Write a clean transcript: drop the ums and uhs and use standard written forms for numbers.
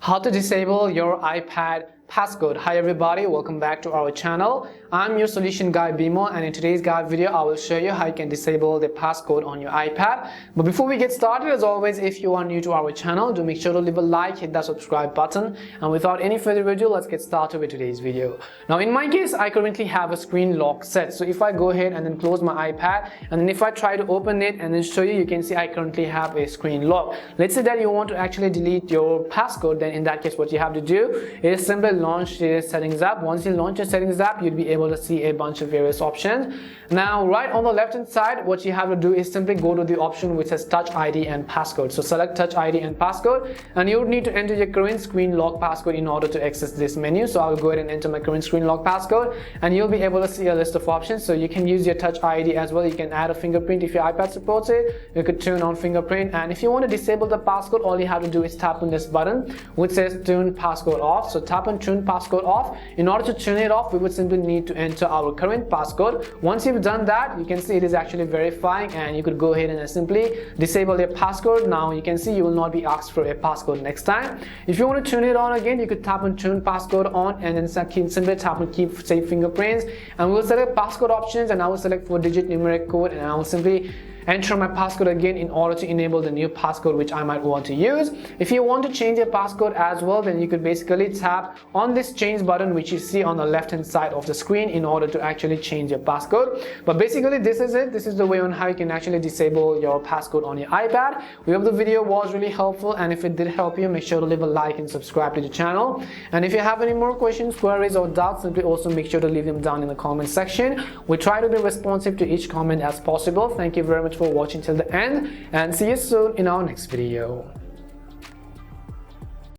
How to disable your iPad passcode. Hi everybody, welcome back to our channel. I'm your solution guy Bimo, and in today's guide video I will show you how you can disable the passcode on your iPad. But before we get started, as always, if you are new to our channel, do make sure to leave a like, hit that subscribe button, and without any further ado, let's get started with today's video. Now in my case, I currently have a screen lock set. So if I go ahead and then close my iPad, and then if I try to open it and then show you, you can see I currently have a screen lock. Let's say that you want to actually delete your passcode, then in that case what you have to do is simply launch the settings app. Once you launch your settings app, you'll be able to see a bunch of various options. Now right on the left hand side, what you have to do is simply go to the option which says Touch ID and Passcode. So select Touch ID and Passcode, and you would need to enter your current screen lock passcode in order to access this menu. So I'll go ahead and enter my current screen lock passcode, and you'll be able to see a list of options. So you can use your Touch ID as well. You can add a fingerprint if your iPad supports it. You could turn on fingerprint, and if you want to disable the passcode, all you have to do is tap on this button which says Turn Passcode Off. So tap on Turn Passcode Off. In order to turn it off, we would simply need to enter our current passcode. Once you've done that, you can see it is actually verifying, and you could go ahead and simply disable your passcode. Now you can see you will not be asked for a passcode next time. If you want to turn it on again, you could tap on Turn Passcode On, and then simply tap on Keep Save Fingerprints, and we'll select passcode options, and I will select 4-digit numeric code, and I will simply enter my passcode again in order to enable the new passcode which I might want to use. If you want to change your passcode as well, then you could basically tap on this change button which you see on the left hand side of the screen in order to actually change your passcode. But basically this is it. This is the way on how you can actually disable your passcode on your iPad. We hope the video was really helpful, and if it did help you, make sure to leave a like and subscribe to the channel. And if you have any more questions, queries or doubts, simply also make sure to leave them down in the comment section. We try to be responsive to each comment as possible. Thank you very much for watching till the end, and see you soon in our next video.